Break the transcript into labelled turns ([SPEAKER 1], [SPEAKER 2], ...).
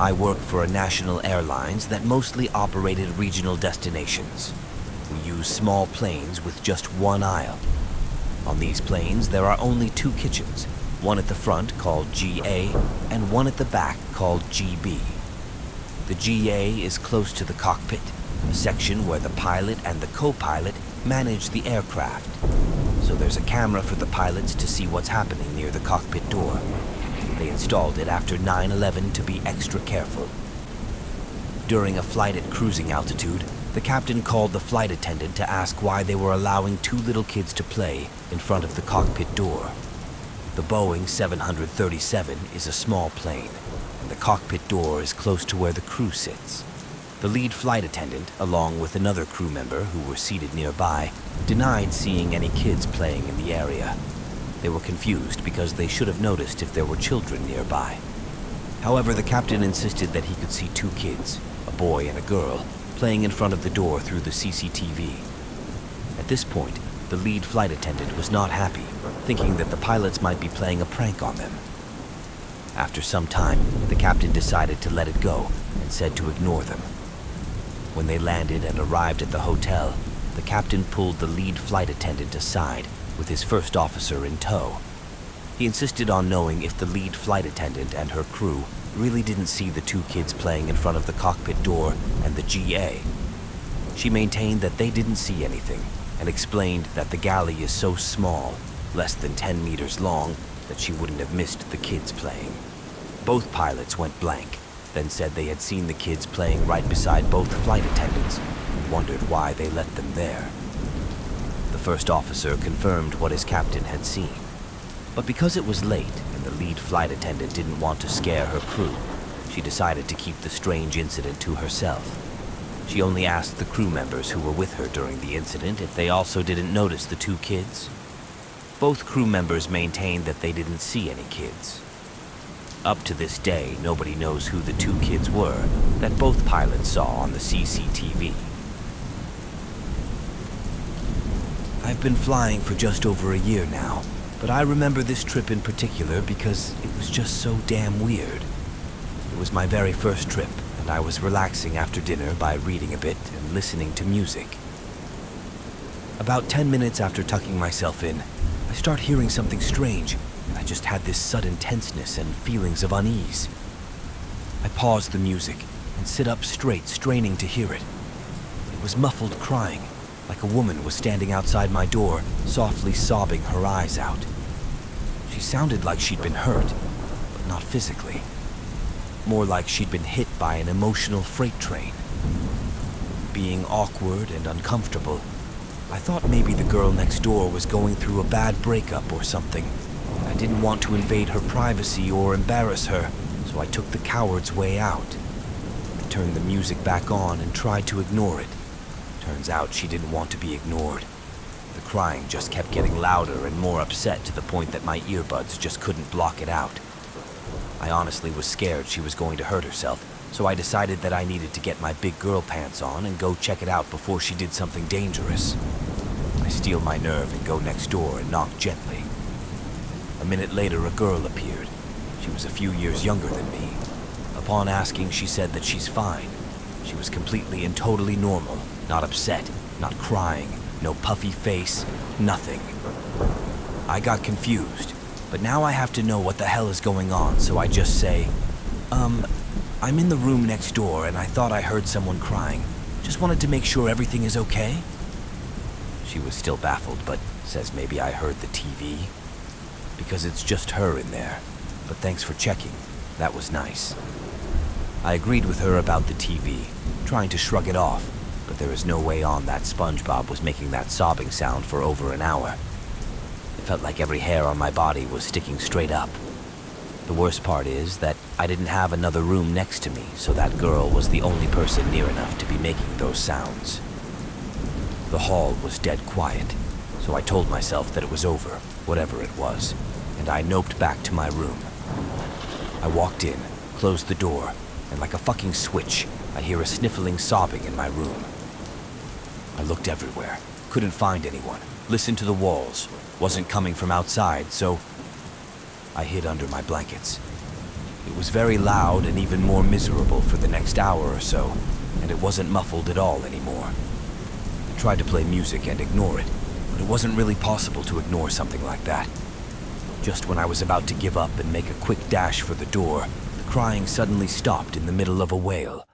[SPEAKER 1] I work for a national airlines that mostly operated regional destinations. We use small planes with just one aisle. On these planes, there are only two kitchens, one at the front called GA and one at the back called GB. The GA is close to the cockpit, a section where the pilot and the co-pilot manage the aircraft. So there's a camera for the pilots to see what's happening near the cockpit door. They installed it after 9/11 to be extra careful. During a flight at cruising altitude, the captain called the flight attendant to ask why they were allowing two little kids to play in front of the cockpit door. The Boeing 737 is a small plane, and the cockpit door is close to where the crew sits. The lead flight attendant, along with another crew member who were seated nearby, denied seeing any kids playing in the area. They were confused because they should have noticed if there were children nearby. However, the captain insisted that he could see two kids, a boy and a girl, playing in front of the door through the CCTV. At this point, the lead flight attendant was not happy, thinking that the pilots might be playing a prank on them. After some time, the captain decided to let it go and said to ignore them. When they landed and arrived at the hotel, the captain pulled the lead flight attendant aside with his first officer in tow. He insisted on knowing if the lead flight attendant and her crew really didn't see the two kids playing in front of the cockpit door and the GA. She maintained that they didn't see anything and explained that the galley is so small, less than 10 meters long, that she wouldn't have missed the kids playing. Both pilots went blank, then said they had seen the kids playing right beside both flight attendants and wondered why they let them there. The first officer confirmed what his captain had seen. But because it was late and the lead flight attendant didn't want to scare her crew, she decided to keep the strange incident to herself. She only asked the crew members who were with her during the incident if they also didn't notice the two kids. Both crew members maintained that they didn't see any kids. Up to this day, nobody knows who the two kids were that both pilots saw on the CCTV. I've been flying for just over a year now, but I remember this trip in particular because it was just so damn weird. It was my very first trip, and I was relaxing after dinner by reading a bit and listening to music. About 10 minutes after tucking myself in, I start hearing something strange, and I just had this sudden tenseness and feelings of unease. I pause the music and sit up straight, straining to hear it. It was muffled crying, like a woman was standing outside my door, softly sobbing her eyes out. She sounded like she'd been hurt, but not physically. More like she'd been hit by an emotional freight train. Being awkward and uncomfortable, I thought maybe the girl next door was going through a bad breakup or something. I didn't want to invade her privacy or embarrass her, so I took the coward's way out. I turned the music back on and tried to ignore it. Turns out she didn't want to be ignored. The crying just kept getting louder and more upset to the point that my earbuds just couldn't block it out. I honestly was scared she was going to hurt herself, so I decided that I needed to get my big girl pants on and go check it out before she did something dangerous. I steel my nerve and go next door and knock gently. A minute later, a girl appeared. She was a few years younger than me. Upon asking, she said that she's fine. She was completely and totally normal, not upset, not crying, no puffy face, nothing. I got confused, but now I have to know what the hell is going on, so I just say, I'm in the room next door and I thought I heard someone crying. Just wanted to make sure everything is okay. She was still baffled, but says maybe I heard the TV. Because it's just her in there. But thanks for checking. That was nice. I agreed with her about the TV, trying to shrug it off, but there is no way on that SpongeBob was making that sobbing sound for over an hour. It felt like every hair on my body was sticking straight up. The worst part is that I didn't have another room next to me, so that girl was the only person near enough to be making those sounds. The hall was dead quiet, so I told myself that it was over, whatever it was, and I noped back to my room. I walked in, closed the door, and like a fucking switch, I hear a sniffling sobbing in my room. I looked everywhere, couldn't find anyone, listened to the walls, wasn't coming from outside, so I hid under my blankets. It was very loud and even more miserable for the next hour or so, and it wasn't muffled at all anymore. I tried to play music and ignore it, but it wasn't really possible to ignore something like that. Just when I was about to give up and make a quick dash for the door, the crying suddenly stopped in the middle of a wail.